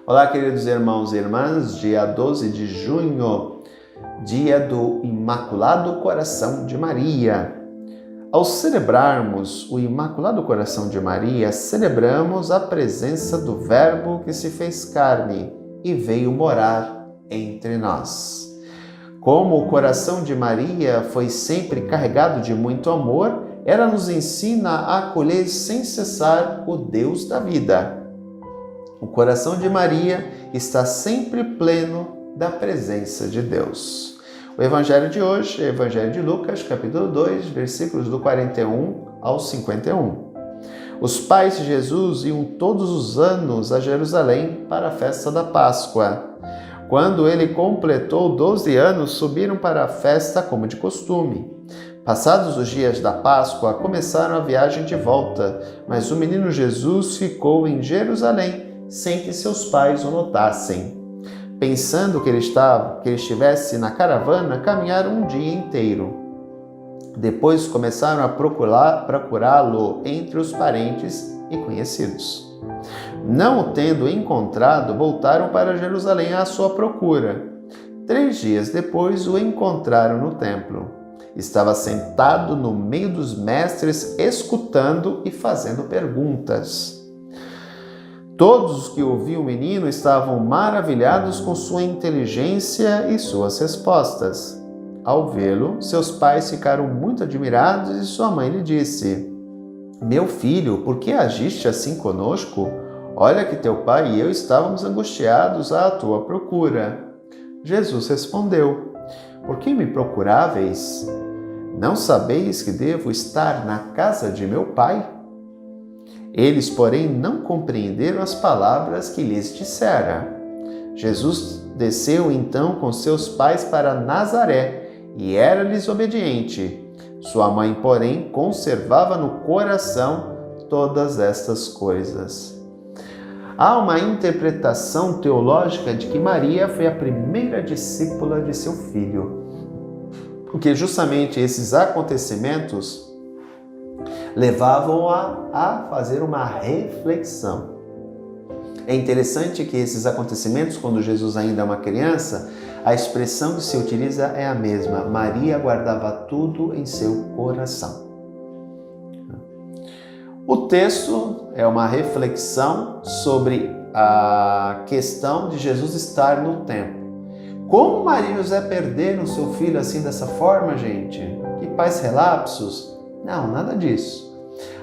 Olá, queridos irmãos e irmãs, dia 12 de junho, dia do Imaculado Coração de Maria. Ao celebrarmos o Imaculado Coração de Maria, celebramos a presença do Verbo que se fez carne e veio morar entre nós. Como o coração de Maria foi sempre carregado de muito amor, ela nos ensina a acolher sem cessar o Deus da vida. O coração de Maria está sempre pleno da presença de Deus. O Evangelho de hoje é o Evangelho de Lucas, capítulo 2, versículos do 41 ao 51. Os pais de Jesus iam todos os anos a Jerusalém para a festa da Páscoa. Quando ele completou 12 anos, subiram para a festa como de costume. Passados os dias da Páscoa, começaram a viagem de volta, mas o menino Jesus ficou em Jerusalém, sem que seus pais o notassem. Pensando que ele estivesse na caravana, caminharam um dia inteiro. Depois começaram a procurá-lo entre os parentes e conhecidos. Não o tendo encontrado, voltaram para Jerusalém à sua procura. 3 dias depois o encontraram no templo. Estava sentado no meio dos mestres, escutando e fazendo perguntas. Todos os que ouviam o menino estavam maravilhados com sua inteligência e suas respostas. Ao vê-lo, seus pais ficaram muito admirados e sua mãe lhe disse: "Meu filho, por que agiste assim conosco? Olha que teu pai e eu estávamos angustiados à tua procura." Jesus respondeu: "Por que me procuráveis? Não sabeis que devo estar na casa de meu pai?" Eles, porém, não compreenderam as palavras que lhes dissera. Jesus desceu então com seus pais para Nazaré e era-lhes obediente. Sua mãe, porém, conservava no coração todas estas coisas. Há uma interpretação teológica de que Maria foi a primeira discípula de seu filho, porque justamente esses acontecimentos levavam-a a fazer uma reflexão. É interessante que esses acontecimentos, quando Jesus ainda é uma criança, a expressão que se utiliza é a mesma. Maria guardava tudo em seu coração. O texto é uma reflexão sobre a questão de Jesus estar no templo. Como Maria e José perderam seu filho assim dessa forma, gente? Que pais relapsos? Não, nada disso.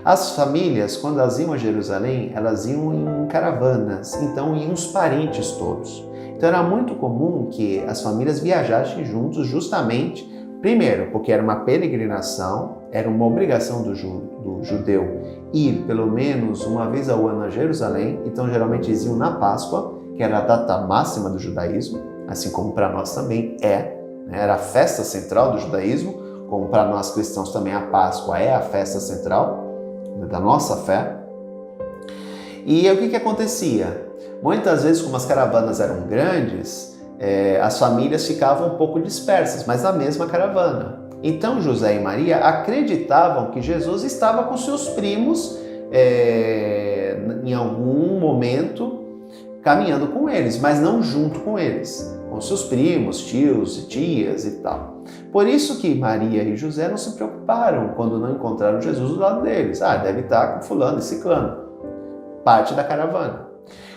As famílias, quando elas iam a Jerusalém, elas iam em caravanas, então iam os parentes todos. Então era muito comum que as famílias viajassem juntos justamente, primeiro, porque era uma peregrinação, era uma obrigação do judeu ir pelo menos uma vez ao ano a Jerusalém, então geralmente eles iam na Páscoa, que era a data máxima do judaísmo, assim como para nós também era a festa central do judaísmo, como para nós cristãos também a Páscoa é a festa central da nossa fé. E o que acontecia? Muitas vezes, como as caravanas eram grandes, as famílias ficavam um pouco dispersas, mas na mesma caravana. Então José e Maria acreditavam que Jesus estava com seus primos em algum momento caminhando com eles, mas não junto com eles, com seus primos, tios e tias e tal. Por isso que Maria e José não se preocuparam quando não encontraram Jesus do lado deles. Deve estar com fulano e ciclano. Parte da caravana.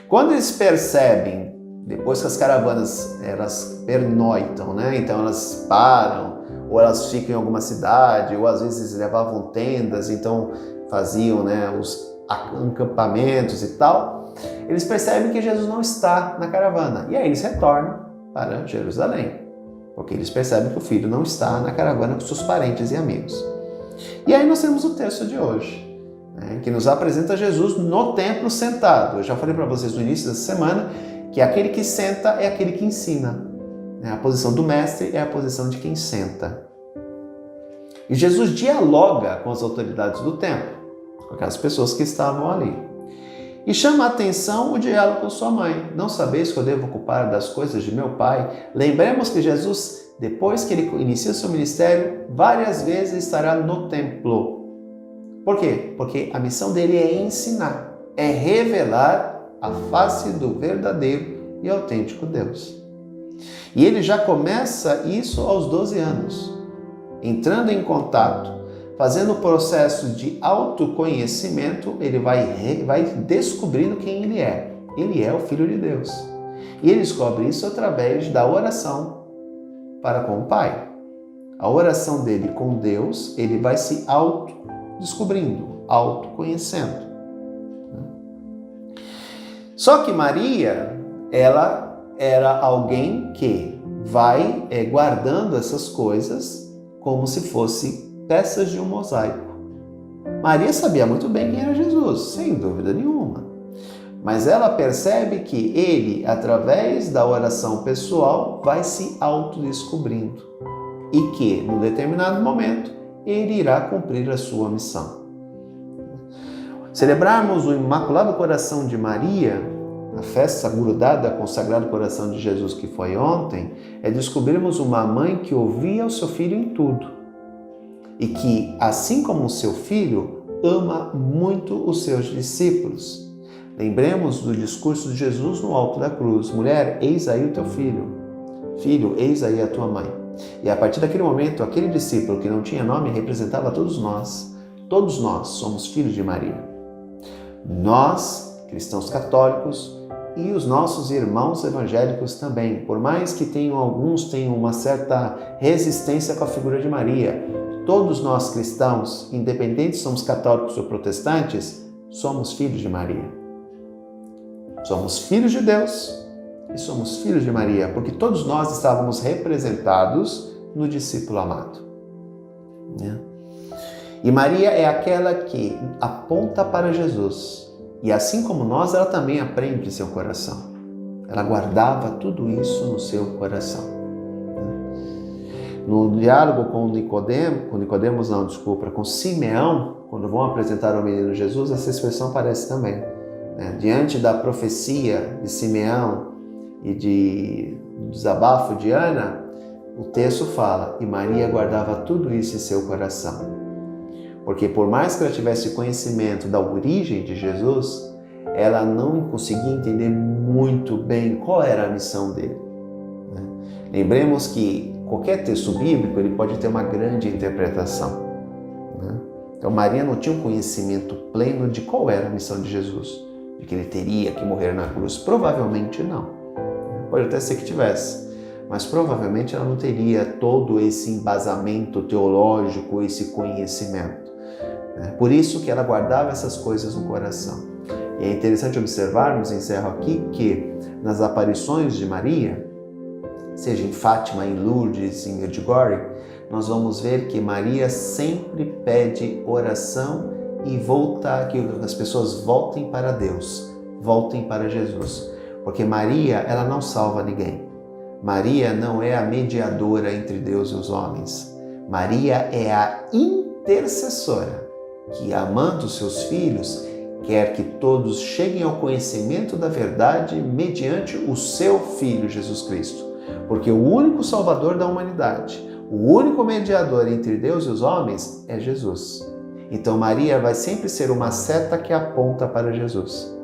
Quando eles percebem, depois que as caravanas elas pernoitam, então elas param, ou elas ficam em alguma cidade, ou às vezes levavam tendas, então faziam os acampamentos e tal, eles percebem que Jesus não está na caravana. E aí eles retornam para Jerusalém, porque eles percebem que o filho não está na caravana com seus parentes e amigos. E aí nós temos o texto de hoje, que nos apresenta Jesus no templo sentado. Eu já falei para vocês no início dessa semana que aquele que senta é aquele que ensina. A posição do mestre é a posição de quem senta. E Jesus dialoga com as autoridades do templo, com aquelas pessoas que estavam ali. E chama a atenção o diálogo com sua mãe. Não sabeis que eu devo ocupar das coisas de meu pai? Lembremos que Jesus, depois que ele inicia seu ministério, várias vezes estará no templo. Por quê? Porque a missão dele é ensinar, é revelar a face do verdadeiro e autêntico Deus. E ele já começa isso aos 12 anos, entrando em contato, fazendo o processo de autoconhecimento. Ele vai descobrindo quem ele é. Ele é o Filho de Deus. E ele descobre isso através da oração para com o Pai. A oração dele com Deus, ele vai se autodescobrindo, autoconhecendo. Só que Maria, ela era alguém que vai guardando essas coisas como se fossem peças de um mosaico. Maria sabia muito bem quem era Jesus, sem dúvida nenhuma. Mas ela percebe que ele, através da oração pessoal, vai se autodescobrindo. E que, num determinado momento, ele irá cumprir a sua missão. Celebrarmos o Imaculado Coração de Maria, a festa grudada com o Sagrado Coração de Jesus que foi ontem, é descobrirmos uma mãe que ouvia o seu filho em tudo. E que, assim como o seu filho, ama muito os seus discípulos. Lembremos do discurso de Jesus no alto da cruz: mulher, eis aí o teu filho. Filho, eis aí a tua mãe. E a partir daquele momento, aquele discípulo que não tinha nome representava todos nós. Todos nós somos filhos de Maria. Nós, cristãos católicos, e os nossos irmãos evangélicos também, por mais que alguns tenham uma certa resistência com a figura de Maria, todos nós cristãos, independente se somos católicos ou protestantes, somos filhos de Maria. Somos filhos de Deus e somos filhos de Maria, porque todos nós estávamos representados no discípulo amado. E Maria é aquela que aponta para Jesus. E assim como nós, ela também aprende em seu coração. Ela guardava tudo isso no seu coração. No diálogo com Simeão, quando vão apresentar o menino Jesus, essa expressão aparece também. Diante da profecia de Simeão e do desabafo de Ana, o texto fala: e Maria guardava tudo isso em seu coração. Porque por mais que ela tivesse conhecimento da origem de Jesus, ela não conseguia entender muito bem qual era a missão dele. Lembremos que qualquer texto bíblico ele pode ter uma grande interpretação. Então Maria não tinha um conhecimento pleno de qual era a missão de Jesus, de que ele teria que morrer na cruz. Provavelmente não. Pode até ser que tivesse, mas provavelmente ela não teria todo esse embasamento teológico, esse conhecimento. Por isso que ela guardava essas coisas no coração. E é interessante observarmos, encerro aqui, que nas aparições de Maria, seja em Fátima, em Lourdes, em Medjugorje, nós vamos ver que Maria sempre pede oração e que as pessoas voltem para Deus, voltem para Jesus. Porque Maria, ela não salva ninguém. Maria não é a mediadora entre Deus e os homens. Maria é a intercessora que, amando seus filhos, quer que todos cheguem ao conhecimento da verdade mediante o seu Filho Jesus Cristo. Porque o único Salvador da humanidade, o único mediador entre Deus e os homens é Jesus. Então Maria vai sempre ser uma seta que aponta para Jesus.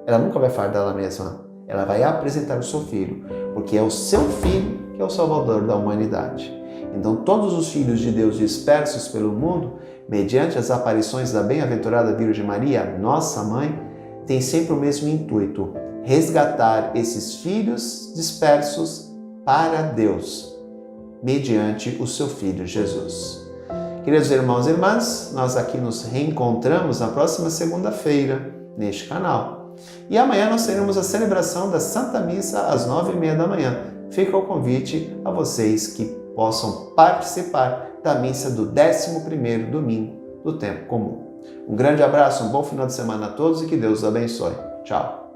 Ela nunca vai falar dela mesma. Ela vai apresentar o seu Filho, porque é o seu Filho que é o Salvador da humanidade. Então todos os filhos de Deus dispersos pelo mundo, mediante as aparições da bem-aventurada Virgem Maria, nossa mãe, tem sempre o mesmo intuito: resgatar esses filhos dispersos para Deus, mediante o seu Filho Jesus. Queridos irmãos e irmãs, nós aqui nos reencontramos na próxima segunda-feira, neste canal. E amanhã nós teremos a celebração da Santa Missa às 9h30 da manhã. Fica o convite a vocês que possam participar da missa do 11º domingo do tempo comum. Um grande abraço, um bom final de semana a todos e que Deus os abençoe. Tchau!